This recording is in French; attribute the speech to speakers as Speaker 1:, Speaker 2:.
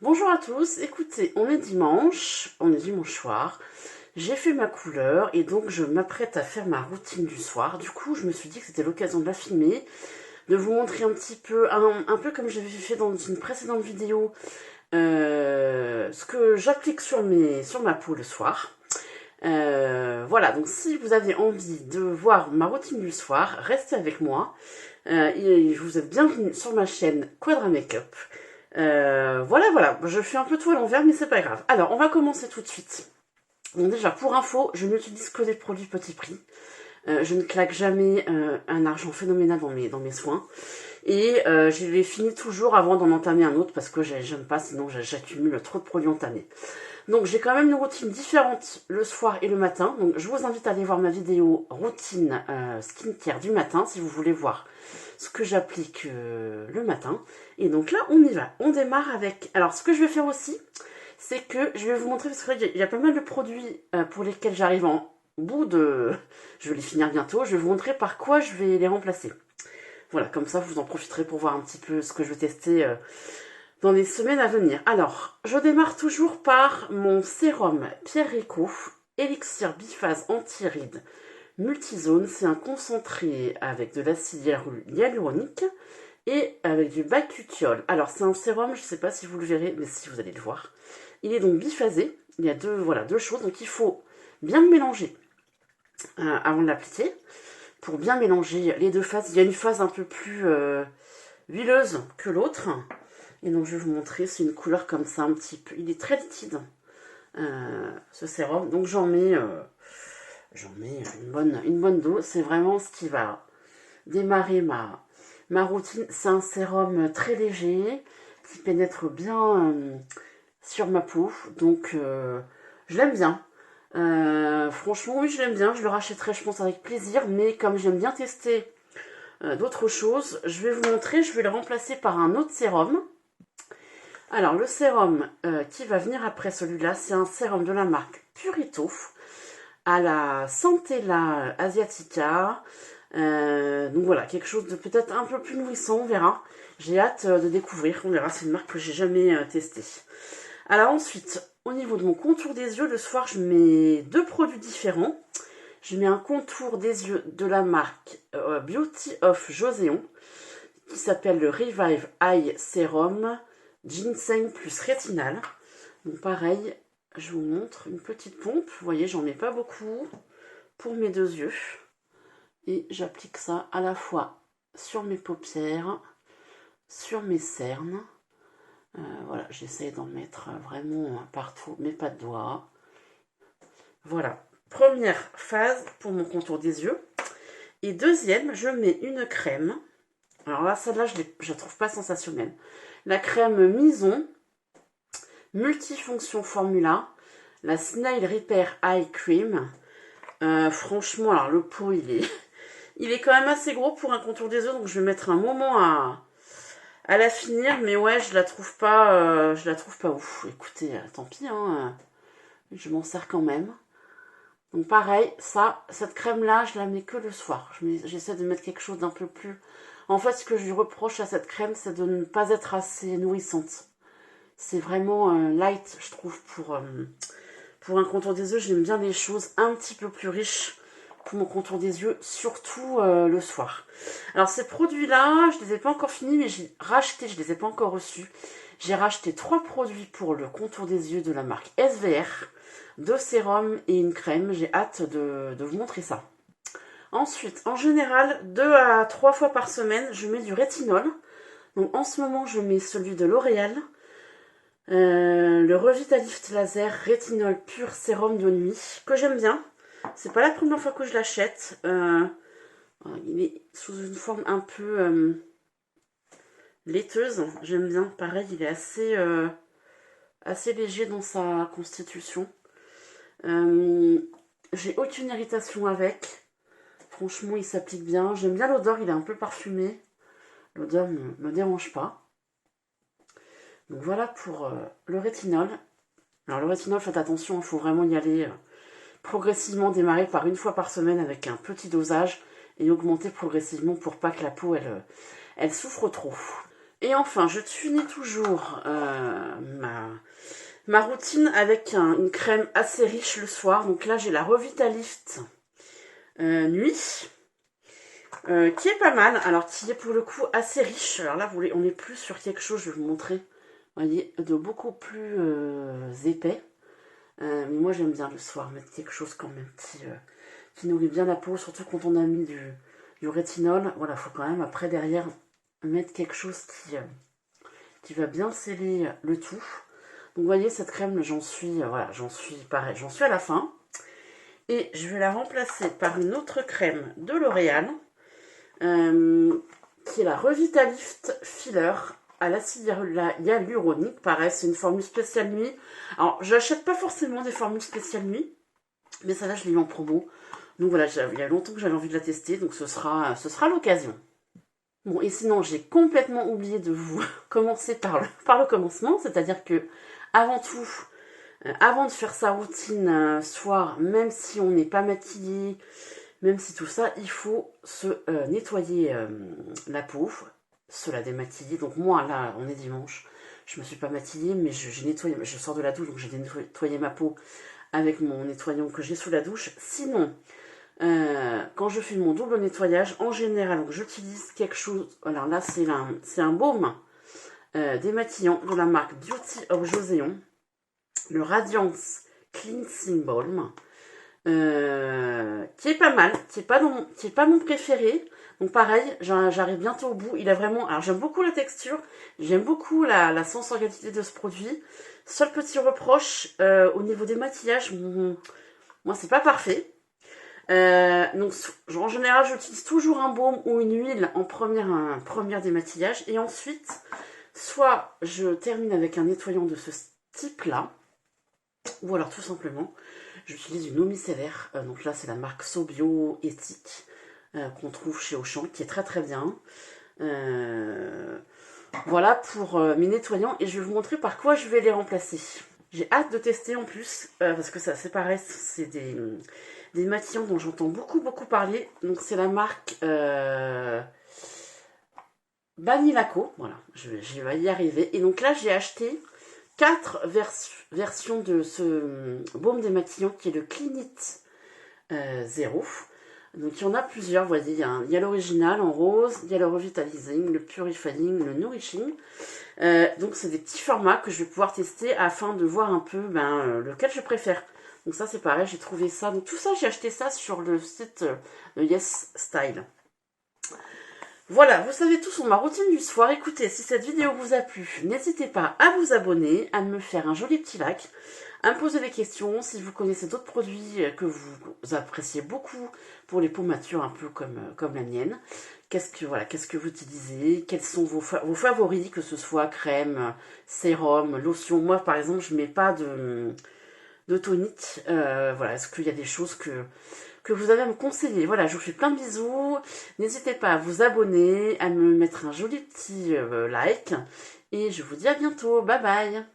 Speaker 1: Bonjour à tous, écoutez, on est dimanche soir, j'ai fait ma couleur et donc je m'apprête à faire ma routine du soir. Du coup, je me suis dit que c'était l'occasion de la filmer, de vous montrer un petit peu, un peu comme j'avais fait dans une précédente vidéo, ce que j'applique sur ma peau le soir. Voilà, donc si vous avez envie de voir ma routine du soir, restez avec moi. Et vous êtes bienvenue sur ma chaîne Quadra Makeup. Voilà, je fais un peu tout à l'envers, mais c'est pas grave. Alors, on va commencer tout de suite. Bon, déjà, pour info, je n'utilise que des produits petit prix. Je ne claque jamais un argent phénoménal dans mes soins. Et je les finis toujours avant d'en entamer un autre parce que j'aime pas, sinon j'accumule trop de produits entamés. Donc j'ai quand même une routine différente le soir et le matin. Donc je vous invite à aller voir ma vidéo routine skincare du matin si vous voulez voir ce que j'applique le matin. Et donc là on y va. On démarre avec... Alors ce que je vais faire aussi, c'est que je vais vous montrer, parce qu'il y a pas mal de produits pour lesquels j'arrive en bout de... Je vais les finir bientôt. Je vais vous montrer par quoi je vais les remplacer. Voilà, comme ça vous en profiterez pour voir un petit peu ce que je vais tester dans les semaines à venir. Alors, je démarre toujours par mon sérum Pierre Rico Elixir Biphase Anti-Rides Multizone. C'est un concentré avec de l'acide hyaluronique et avec du bakuchiol. Alors, c'est un sérum, je ne sais pas si vous le verrez, mais si vous allez le voir. Il est donc biphasé. Il y a deux choses. Donc, il faut bien le mélanger avant de l'appliquer. Pour bien mélanger les deux phases, il y a une phase un peu plus huileuse que l'autre. Et donc je vais vous montrer, c'est une couleur comme ça un petit peu. Il est très liquide, ce sérum. Donc j'en mets une bonne dose. C'est vraiment ce qui va démarrer ma routine. C'est un sérum très léger, qui pénètre bien sur ma peau. Donc je l'aime bien. Franchement, oui, je l'aime bien. Je le rachèterai, je pense, avec plaisir. Mais comme j'aime bien tester d'autres choses, je vais vous montrer. Je vais le remplacer par un autre sérum. Alors, le sérum qui va venir après celui-là, c'est un sérum de la marque Purito à la Centella Asiatica. Donc voilà, quelque chose de peut-être un peu plus nourrissant, on verra. J'ai hâte de découvrir, on verra, c'est une marque que j'ai jamais testée. Alors ensuite, au niveau de mon contour des yeux, le soir, je mets deux produits différents. Je mets un contour des yeux de la marque Beauty of Joséon, qui s'appelle le Revive Eye Serum Ginseng plus rétinal. Donc pareil, je vous montre une petite pompe. Vous voyez, j'en mets pas beaucoup pour mes deux yeux. Et j'applique ça à la fois sur mes paupières, sur mes cernes. Voilà, j'essaie d'en mettre vraiment partout, mais pas de doigts. Voilà, première phase pour mon contour des yeux. Et deuxième, je mets une crème. Alors là, celle-là, je la trouve pas sensationnelle. La crème Mison Multifonction Formula, la Snail Repair Eye Cream. Franchement, alors le pot, il est quand même assez gros pour un contour des yeux, donc je vais mettre un moment à la finir. Mais ouais, je la trouve pas ouf. Écoutez, tant pis, hein, je m'en sers quand même. Donc pareil, cette crème-là, je la mets que le soir. J'essaie de mettre quelque chose d'un peu plus... En fait, ce que je lui reproche à cette crème, c'est de ne pas être assez nourrissante. C'est vraiment light, je trouve, pour un contour des yeux. J'aime bien les choses un petit peu plus riches pour mon contour des yeux, surtout le soir. Alors ces produits-là, je ne les ai pas encore finis, mais j'ai racheté, je ne les ai pas encore reçus. J'ai racheté 3 produits pour le contour des yeux de la marque SVR, 2 sérums et une crème. J'ai hâte de vous montrer ça. Ensuite, en général, 2 à 3 fois par semaine, je mets du rétinol. Donc en ce moment, je mets celui de L'Oréal. Le Revitalift Laser Rétinol Pur Sérum de nuit, que j'aime bien. C'est pas la première fois que je l'achète. Il est sous une forme un peu laiteuse. J'aime bien. Pareil, il est assez léger dans sa constitution. J'ai aucune irritation avec. Franchement, il s'applique bien. J'aime bien l'odeur, il est un peu parfumé. L'odeur ne me dérange pas. Donc voilà pour le rétinol. Alors le rétinol, faites attention, il faut vraiment y aller progressivement, démarrer par une fois par semaine avec un petit dosage et augmenter progressivement pour pas que la peau elle souffre trop. Et enfin, je finis toujours ma routine avec une crème assez riche le soir. Donc là, j'ai la Revitalift Nuit, qui est pas mal. Alors, qui est pour le coup assez riche. Alors là, on est plus sur quelque chose, je vais vous montrer, vous voyez, de beaucoup plus épais. Mais moi, j'aime bien le soir mettre quelque chose quand même qui nourrit bien la peau, surtout quand on a mis du rétinol. Voilà, il faut quand même après derrière mettre quelque chose qui va bien sceller le tout. Donc vous voyez, cette crème, j'en suis pareil, j'en suis à la fin. Et je vais la remplacer par une autre crème de L'Oréal, qui est la Revitalift Filler à l'acide hyaluronique. Pareil, c'est une formule spéciale nuit. Alors, j'achète pas forcément des formules spéciales nuit, mais celle-là, je l'ai eu en promo. Donc voilà, il y a longtemps que j'avais envie de la tester, donc ce sera l'occasion. Bon, et sinon, j'ai complètement oublié de vous commencer par le commencement, c'est-à-dire que, avant tout, avant de faire sa routine soir, même si on n'est pas maquillé, même si tout ça, il faut se nettoyer la peau, se la démaquiller. Donc moi, là, on est dimanche, je me suis pas maquillée, mais j'ai nettoyé, je sors de la douche, donc j'ai nettoyé ma peau avec mon nettoyant que j'ai sous la douche. Sinon, quand je fais mon double nettoyage, en général, donc j'utilise quelque chose. Alors là, c'est un baume démaquillant de la marque Beauty of Joséon, le Radiance Cleansing Balm, qui est pas mal, qui est pas mon préféré. Donc pareil, j'arrive bientôt au bout. Il a vraiment, alors j'aime beaucoup la texture, j'aime beaucoup la sensorialité de ce produit. Seul petit reproche au niveau des maquillages, moi c'est pas parfait. Donc en général, j'utilise toujours un baume ou une huile en première démaquillage, et ensuite soit je termine avec un nettoyant de ce type là, ou alors tout simplement j'utilise une eau micellaire. Donc là c'est la marque Sobio Éthique, qu'on trouve chez Auchan, qui est très très bien. Voilà pour mes nettoyants, et je vais vous montrer par quoi je vais les remplacer. J'ai hâte de tester en plus, parce que ça c'est pareil, c'est des maquillants dont j'entends beaucoup parler. Donc c'est la marque Banilaco, voilà, je vais y arriver. Et donc là j'ai acheté 4 versions de ce baume démaquillant qui est le Clinit Zero. Donc il y en a plusieurs, vous voyez, il y a l'original en rose, il y a le Revitalizing, le Purifying, le Nourishing. Donc c'est des petits formats que je vais pouvoir tester afin de voir un peu lequel je préfère. Donc ça c'est pareil, j'ai trouvé ça. Donc tout ça, j'ai acheté ça sur le site de Yes Style. Voilà, vous savez tout sur ma routine du soir. Écoutez, si cette vidéo vous a plu, n'hésitez pas à vous abonner, à me faire un joli petit like, à me poser des questions. Si vous connaissez d'autres produits que vous appréciez beaucoup pour les peaux matures, un peu comme la mienne, qu'est-ce que vous utilisez, quels sont vos favoris, que ce soit crème, sérum, lotion. Moi par exemple, je mets pas de tonique. Voilà, est-ce qu'il y a des choses que vous avez à me conseiller? Voilà, je vous fais plein de bisous. N'hésitez pas à vous abonner, à me mettre un joli petit like. Et je vous dis à bientôt. Bye bye.